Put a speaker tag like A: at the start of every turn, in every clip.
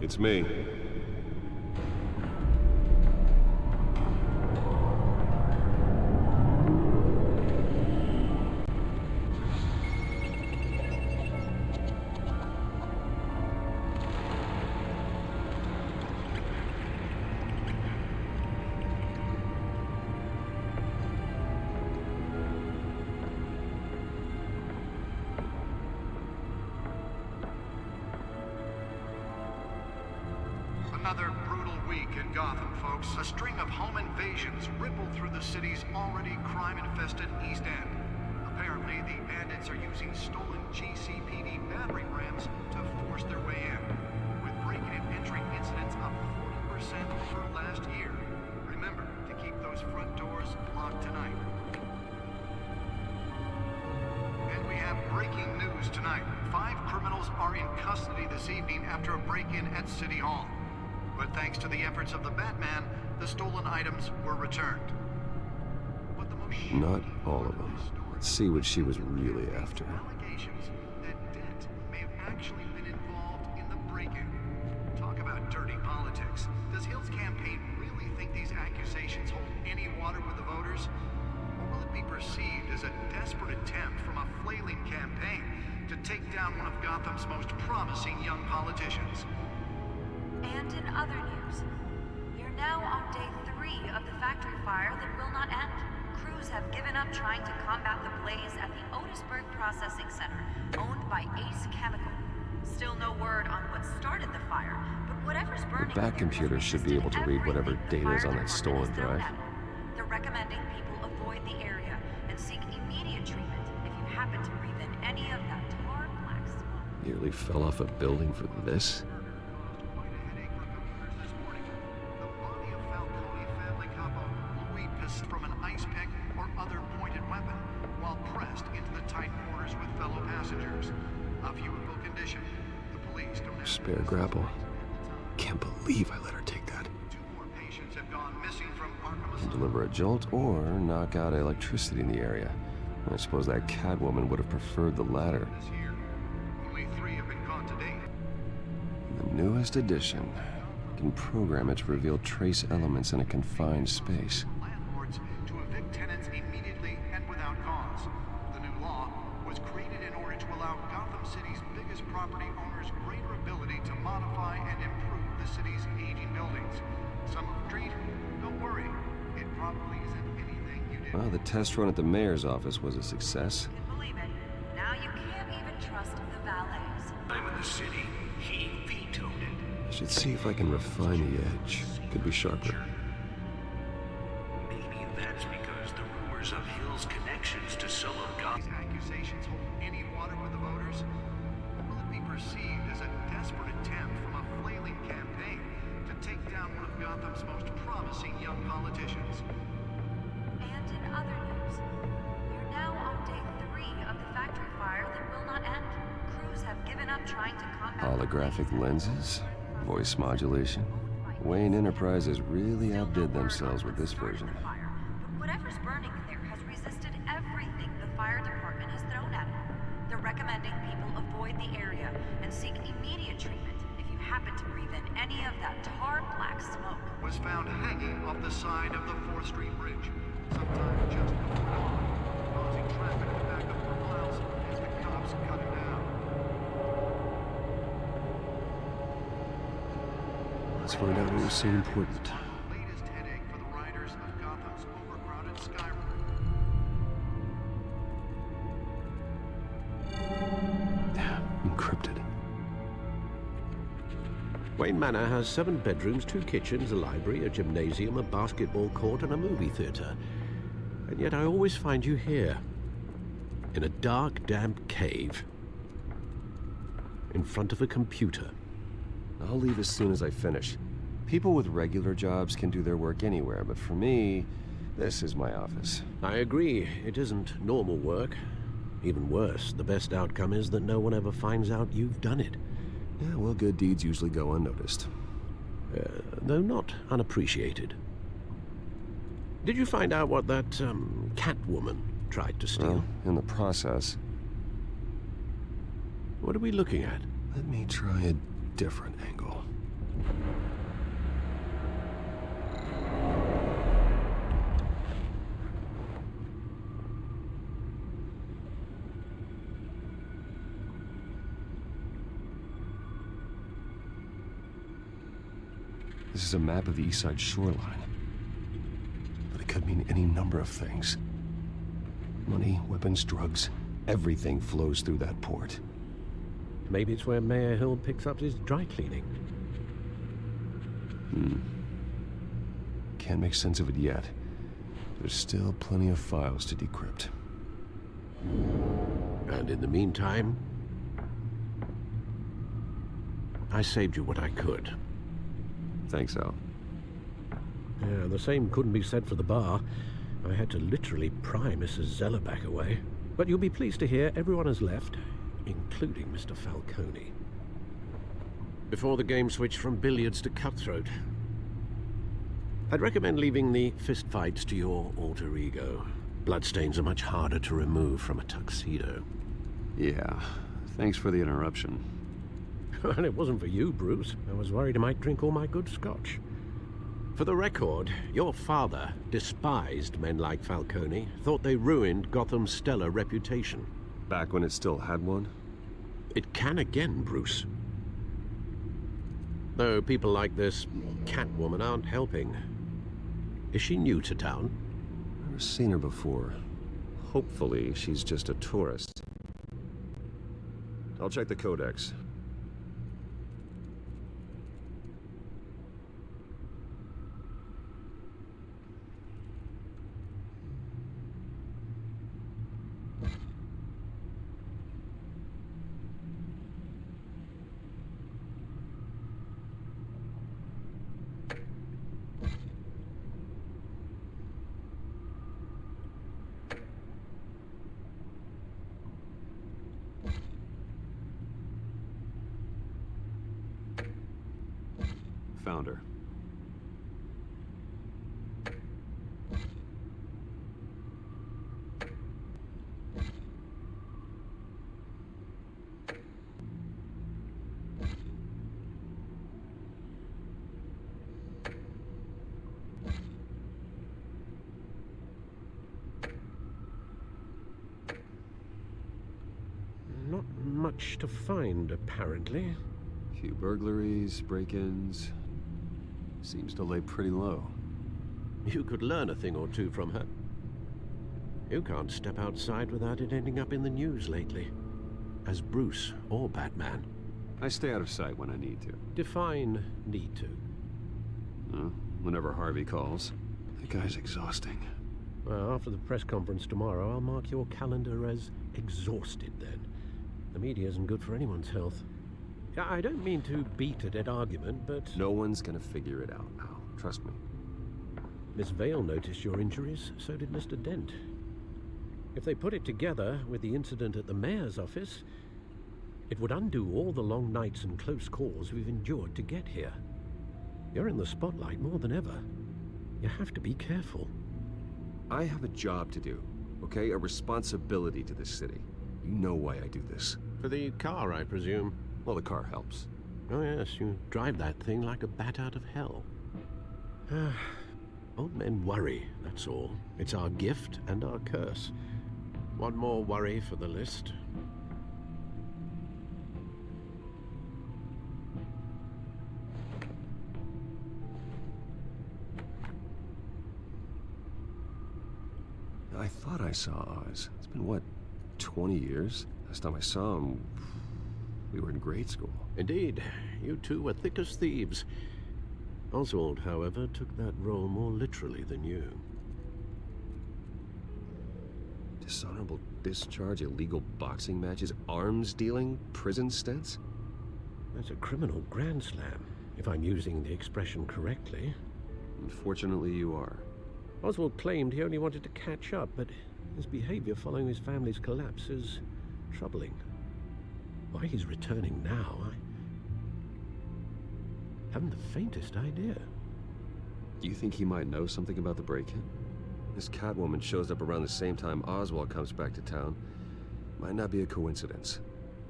A: It's me.
B: Another brutal week in Gotham, folks. A string of home invasions rippled through the city's already crime-infested East End. Apparently, the bandits are using stolen GCPD battering rams to force their way in, with break-in and entry incidents up 40% over last year. Remember to keep those front doors locked tonight. And we have breaking news tonight. 5 criminals are in custody this evening after a break-in at City Hall. But thanks to the efforts of the Batman, the stolen items were returned. But the most
A: Not all of them. Let's see what she was really after.
B: allegations that Dent may have actually been involved in the break-in. Talk about dirty politics. Does Hill's campaign really think these accusations hold any water with the voters? Or will it be perceived as a desperate attempt from a flailing campaign to take down one of Gotham's most promising young politicians?
C: And in other news, we're now on day 3 of the factory fire that will not end. Crews have given up trying to combat the blaze at the Otisburg Processing Center, owned by Ace Chemical. Still no word on what started the fire, but whatever's burning...
A: The back computer should be able to read whatever data is on that stolen drive.
C: They're recommending people avoid the area and seek immediate treatment if you happen to breathe in any of that tar black smoke.
A: Nearly fell off a building for this?
B: From an ice pick or other pointed weapon while pressed into the tight quarters with fellow passengers. A viewable condition. The police don't have
A: Spare grapple. Can't believe I let her take that.
B: 2 more patients have gone missing from Arkham
A: Can deliver a jolt or knock out electricity in the area. I suppose that Catwoman would have preferred the latter.
B: this year. Only 3 have been caught to date.
A: The newest edition can program it to reveal trace elements in a confined space.
B: Landlords to evict tenants immediately and without cause. The new law was created in order to allow Gotham City's biggest property owners greater ability to modify and improve the city's aging buildings. Some street, don't worry, it probably isn't anything you did.
A: Well, the test run at the mayor's office was a success.
C: You can believe it. Now you can't even trust the valets.
D: I'm in the city. He vetoed it.
A: I should see if I can refine the edge. Could be sharper.
D: Maybe that's because the rumors of Hill's connections to some of
B: These
D: Gotham.
B: accusations hold any water with the voters? Or will it be perceived as a desperate attempt from a flailing campaign to take down one of Gotham's most promising young politicians?
C: And in other news, we're now on day 3 of the factory fire that will not end. Crews have given up trying to combat...
A: Holographic lenses, voice modulation. Wayne Enterprises really outdid themselves with this version.
C: But whatever's burning in there has resisted everything the fire department has thrown at it. They're recommending people avoid the area and seek immediate treatment if you happen to breathe in any of that tar black smoke.
B: Was found hanging off the side of the 4th Street Bridge, sometime just before dawn, causing traffic to back up for miles as the cops cut him down.
A: Let's find out what was so important.
B: Latest headache for the riders of Gotham's overcrowded Skyrim.
A: Encrypted.
E: Wayne Manor has 7 bedrooms, 2 kitchens, a library, a gymnasium, a basketball court, and a movie theater. And yet I always find you here, in a dark, damp cave, in front of a computer.
A: I'll leave as soon as I finish. People with regular jobs can do their work anywhere, but for me, this is my office.
E: I agree, it isn't normal work. Even worse, the best outcome is that no one ever finds out you've done it.
A: Yeah, well, good deeds usually go unnoticed.
E: Though not unappreciated. Did you find out what that, Catwoman tried to steal?
A: Well, in the process.
E: What are we looking at?
A: Let me try a different angle. This is a map of the east side shoreline. But it could mean any number of things. Money, weapons, drugs, everything flows through that port.
E: Maybe it's where Mayor Hill picks up his dry cleaning.
A: Can't make sense of it yet. There's still plenty of files to decrypt.
E: And in the meantime, I saved you what I could.
A: Thanks, Al.
E: Yeah, the same couldn't be said for the bar. I had to literally pry Mrs. Zellerback away. But you'll be pleased to hear everyone has left, including Mr. Falcone. Before the game switched from billiards to cutthroat. I'd recommend leaving the fistfights to your alter ego. Bloodstains are much harder to remove from a tuxedo.
A: Yeah, thanks for the interruption.
E: And it wasn't for you, Bruce. I was worried I might drink all my good scotch. For the record, your father despised men like Falcone, thought they ruined Gotham's stellar reputation.
A: Back when it still had one?
E: It can again, Bruce. Though people like this Catwoman aren't helping. Is she new to town?
A: Never seen her before. Hopefully, she's just a tourist. I'll check the codex. Found her.
E: Not much to find, apparently.
A: Few burglaries, break-ins. Seems to lay pretty low.
E: You could learn a thing or two from her. You can't step outside without it ending up in the news lately. As Bruce or Batman.
A: I stay out of sight when I need to.
E: Define need to.
A: Whenever Harvey calls. That guy's exhausting.
E: Well, after the press conference tomorrow, I'll mark your calendar as exhausted then. The media isn't good for anyone's health. I don't mean to beat a dead argument, but...
A: No one's gonna figure it out, Al. Trust me.
E: Miss Vale noticed your injuries, so did Mr. Dent. If they put it together with the incident at the mayor's office, it would undo all the long nights and close calls we've endured to get here. You're in the spotlight more than ever. You have to be careful.
A: I have a job to do, okay? A responsibility to this city. You know why I do this.
E: For the car, I presume.
A: Well, the car helps.
E: Oh yes, you drive that thing like a bat out of hell. Old men worry, that's all. It's our gift and our curse. One more worry for the list.
A: I thought I saw Oz. It's been, what, 20 years? Last time I saw him, we were in grade school.
E: Indeed, you two were thick as thieves. Oswald, however, took that role more literally than you.
A: Dishonorable discharge, illegal boxing matches, arms dealing, prison stints?
E: That's a criminal grand slam, if I'm using the expression correctly.
A: Unfortunately, you are.
E: Oswald claimed he only wanted to catch up, but his behavior following his family's collapse is troubling. Why he's returning now, I haven't the faintest idea.
A: Do you think he might know something about the break-in? This Catwoman shows up around the same time Oswald comes back to town. Might not be a coincidence.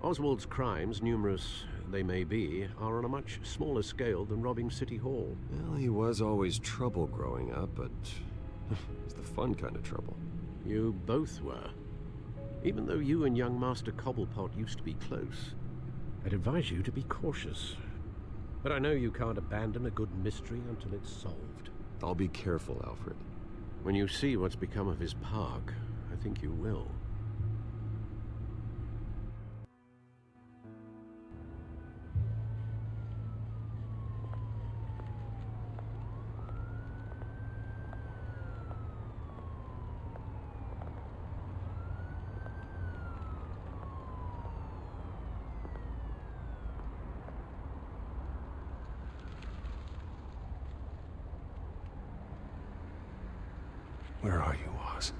E: Oswald's crimes, numerous they may be, are on a much smaller scale than robbing City Hall.
A: Well, he was always trouble growing up, but it's the fun kind of trouble.
E: You both were. Even though you and young Master Cobblepot used to be close, I'd advise you to be cautious. But I know you can't abandon a good mystery until it's solved.
A: I'll be careful, Alfred.
E: When you see what's become of his park, I think you will.
A: Where are you, Oz?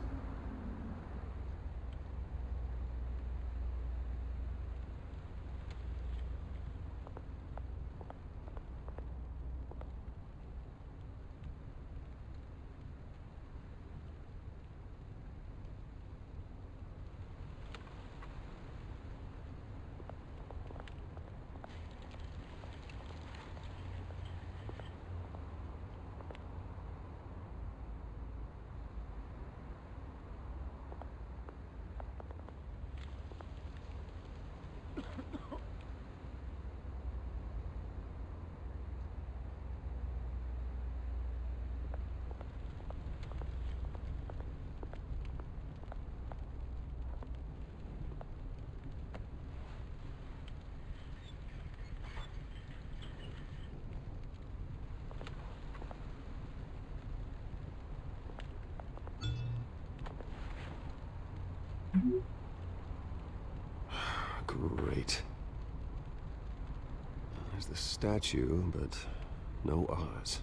A: Great. There's the statue, but no Oz.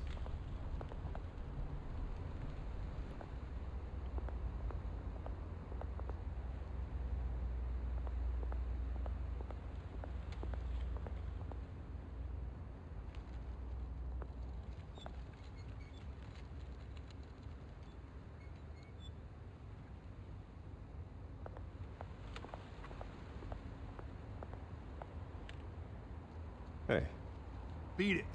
A: Hey.
F: Beat it.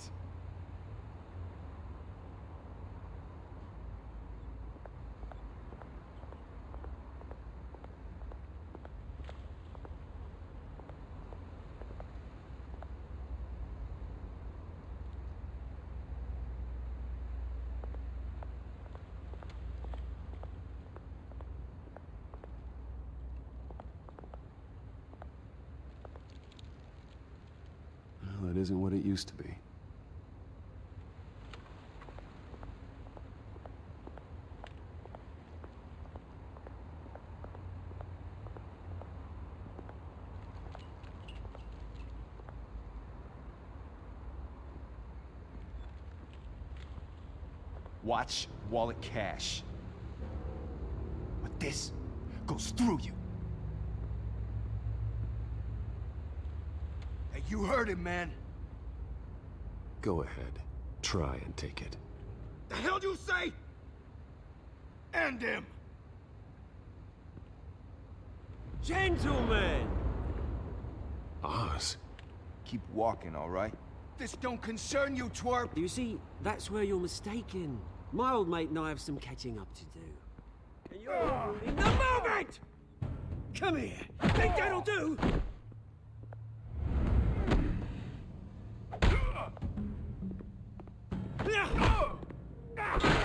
A: Well, it isn't what it used to be.
F: Watch wallet cash. But this goes through you. Hey, you heard him, man.
A: Go ahead. Try and take it.
F: The hell do you say? End him.
G: Gentlemen!
A: Oz?
F: Keep walking, all right? This don't concern you, twerp.
G: You see, that's where you're mistaken. My old mate and I have some catching up to do. And you're in the moment! Come here. Think that'll do?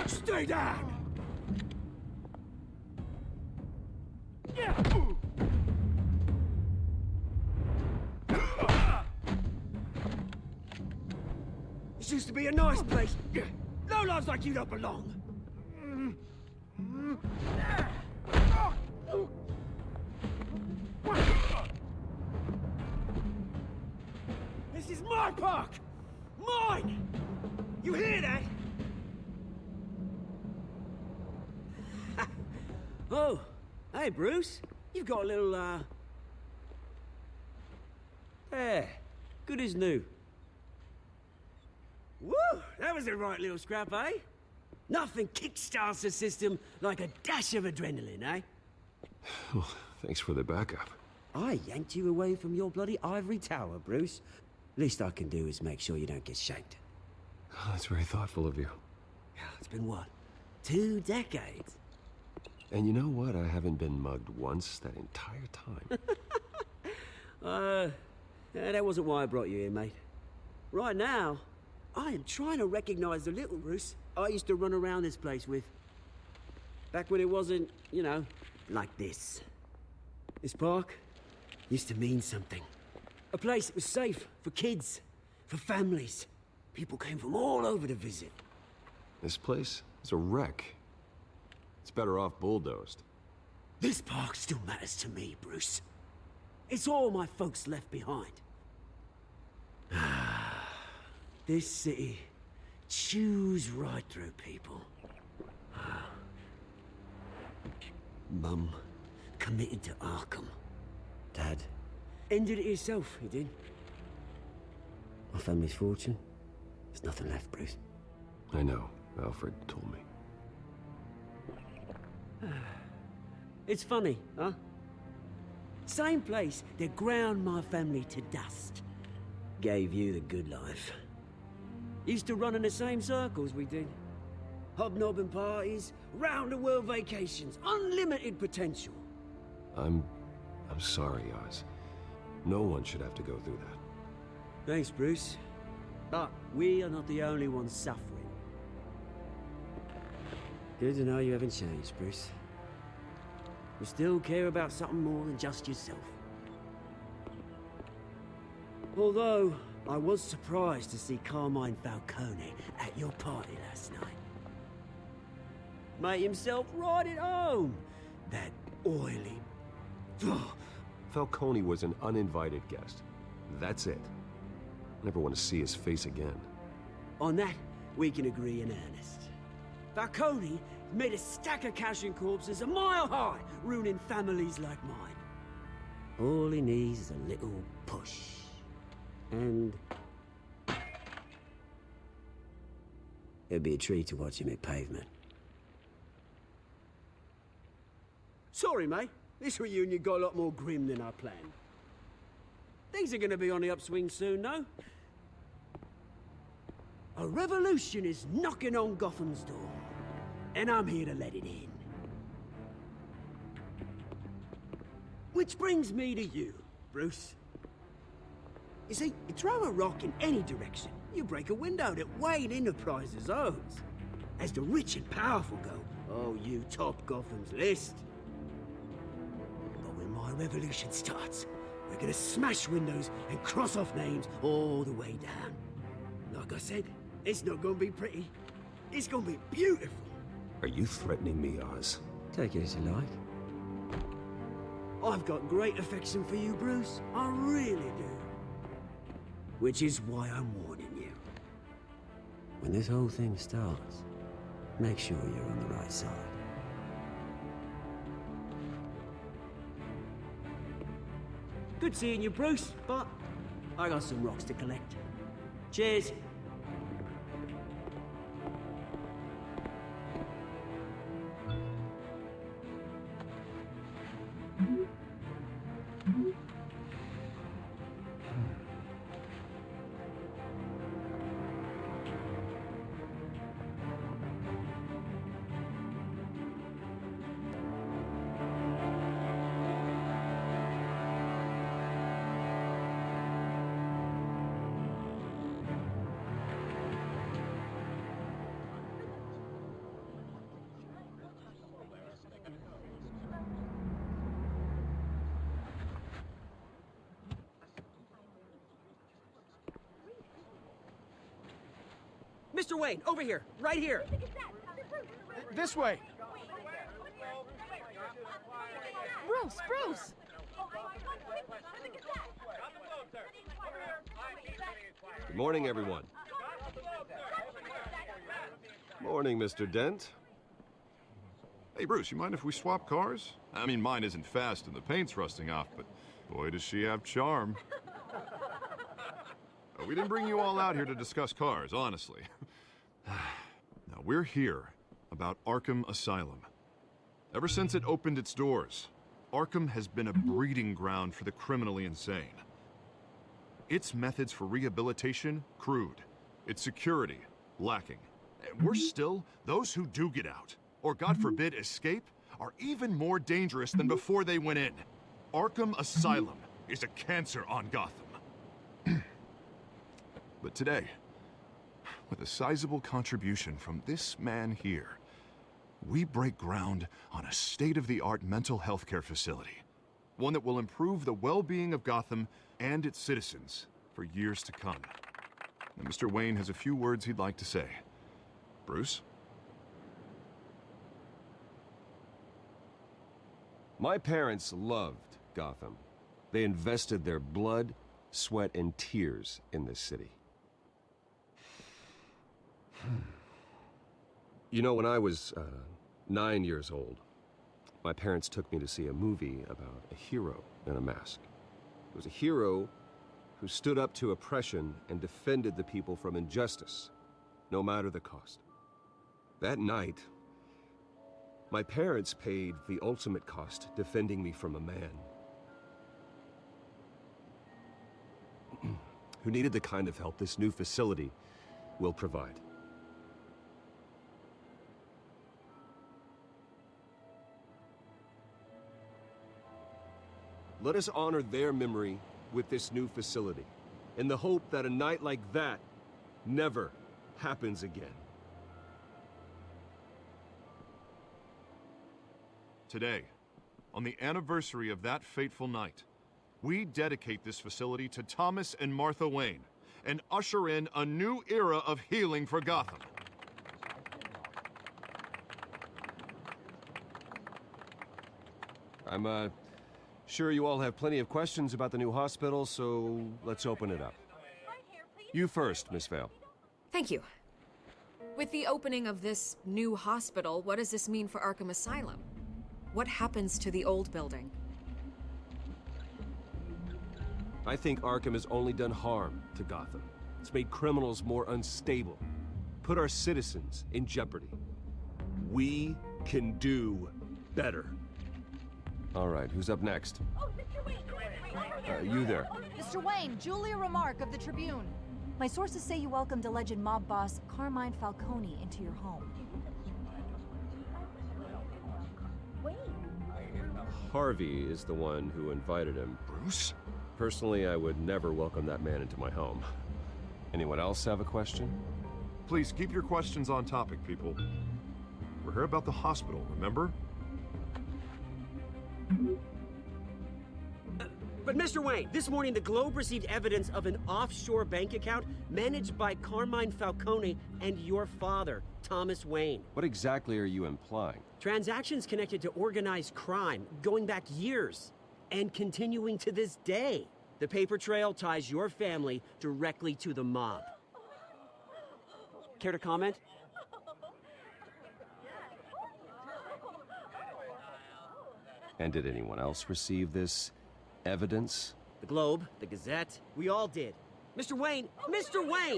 G: Stay down! This used to be a nice place. Lowlifes like you don't belong. This is my park! Mine! You hear that? Oh, hey Bruce. You've got a little, There. Good as new. Woo! That was a right little scrap, eh? Nothing kickstarts the system like a dash of adrenaline, eh?
A: Oh, thanks for the backup.
G: I yanked you away from your bloody ivory tower, Bruce. Least I can do is make sure you don't get shanked.
A: Oh, that's very thoughtful of you.
G: It's been what? 2 decades?
A: And you know what? I haven't been mugged once that entire time.
G: Yeah, that wasn't why I brought you here, mate. Right now, I am trying to recognize the little Bruce I used to run around this place with. Back when it wasn't, you know, like this. This park used to mean something. A place that was safe for kids, for families. People came from all over to visit.
A: This place is a wreck. It's better off bulldozed.
G: This park still matters to me, Bruce. It's all my folks left behind. This city chews right through people. Mum committed to Arkham. Dad ended it himself, he did. My family's fortune, there's nothing left, Bruce.
A: I know. Alfred told me.
G: It's funny, huh? Same place that ground my family to dust. Gave you the good life. Used to run in the same circles we did. Hobnobbing parties, round-the-world vacations, unlimited potential.
A: I'm sorry, Oz. No one should have to go through that.
G: Thanks, Bruce. But we are not the only ones suffering. Good to know you haven't changed, Bruce. You still care about something more than just yourself. Although, I was surprised to see Carmine Falcone at your party last night. Made himself right at home. That oily...
A: Falcone was an uninvited guest. That's it. Never want to see his face again.
G: On that, we can agree in earnest. Falcone made a stack of cash and corpses a mile high, ruining families like mine. All he needs is a little push. And... it'd be a treat to watch him hit pavement. Sorry, mate. This reunion got a lot more grim than I planned. Things are gonna be on the upswing soon, no? A revolution is knocking on Gotham's door, and I'm here to let it in. Which brings me to you, Bruce. You see, you throw a rock in any direction, you break a window that Wayne Enterprises owns. As the rich and powerful go, oh, you top Gotham's list. But when my revolution starts, we're gonna smash windows and cross off names all the way down. Like I said, it's not gonna be pretty. It's gonna be beautiful.
A: Are you threatening me, Oz?
G: Take it as you like. I've got great affection for you, Bruce. I really do. Which is why I'm warning you. When this whole thing starts, make sure you're on the right side. Good seeing you, Bruce, but I got some rocks to collect. Cheers. Mr. Wayne, over here, right here.
F: This way.
H: Bruce!
A: Good morning, everyone. Morning, Mr. Dent.
I: Hey, Bruce, you mind if we swap cars? I mean, mine isn't fast and the paint's rusting off, but boy, does she have charm. We didn't bring you all out here to discuss cars, honestly. Now, we're here about Arkham Asylum. Ever since it opened its doors, Arkham has been a breeding ground for the criminally insane. Its methods for rehabilitation, crude. Its security, lacking. And worse still, those who do get out, or God forbid, escape, are even more dangerous than before they went in. Arkham Asylum is a cancer on Gotham. But today, with a sizable contribution from this man here, we break ground on a state-of-the-art mental health care facility. One that will improve the well-being of Gotham and its citizens for years to come. And Mr. Wayne has a few words he'd like to say. Bruce?
A: My parents loved Gotham. They invested their blood, sweat, and tears in this city. You know, when I was 9 years old, my parents took me to see a movie about a hero in a mask. It was a hero who stood up to oppression and defended the people from injustice, no matter the cost. That night, my parents paid the ultimate cost defending me from a man who needed the kind of help this new facility will provide. Let us honor their memory with this new facility, in the hope that a night like that never happens again.
I: Today, on the anniversary of that fateful night, we dedicate this facility to Thomas and Martha Wayne and usher in a new era of healing for Gotham.
A: I'm sure you all have plenty of questions about the new hospital, so let's open it up. You first, Miss Vale.
H: Thank you. With the opening of this new hospital, what does this mean for Arkham Asylum? What happens to the old building?
A: I think Arkham has only done harm to Gotham. It's made criminals more unstable, put our citizens in jeopardy. We can do better. All right, who's up next?
J: Oh, Mr. Wayne!
A: You there.
J: Mr. Wayne, Julia Remark of the Tribune. My sources say you welcomed alleged mob boss Carmine Falcone into your home.
A: Harvey is the one who invited him.
I: Bruce?
A: Personally, I would never welcome that man into my home. Anyone else have a question?
I: Please keep your questions on topic, people. We're here about the hospital, remember?
G: But Mr. Wayne, this morning the Globe received evidence of an offshore bank account managed by Carmine Falcone and your father, Thomas Wayne.
A: What exactly are you implying?
G: Transactions connected to organized crime, going back years, and continuing to this day. The paper trail ties your family directly to the mob. Care to comment?
A: And did anyone else receive this evidence?
G: The Globe, the Gazette, we all did. Mr. Wayne,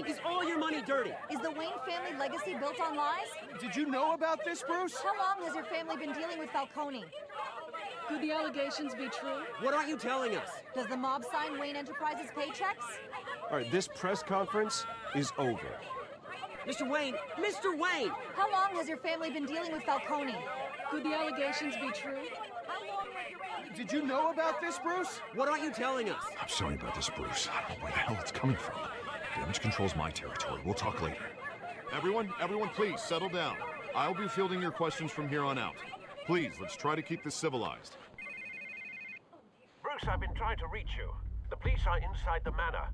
G: is all your money dirty?
J: Is the Wayne family legacy built on lies?
F: Did you know about this, Bruce?
J: How long has your family been dealing with Falcone?
K: Could the allegations be true?
G: What aren't you telling us?
J: Does the mob sign Wayne Enterprises paychecks?
A: All right, this press conference is over.
G: Mr. Wayne!
J: How long has your family been dealing with Falcone?
K: Could the allegations be true?
F: Did you know about this, Bruce?
G: What aren't you telling us?
I: I'm sorry about this, Bruce. I don't know where the hell it's coming from. Damage control's my territory. We'll talk later. Everyone, please, settle down. I'll be fielding your questions from here on out. Please, let's try to keep this civilized.
E: Bruce, I've been trying to reach you. The police are inside the manor.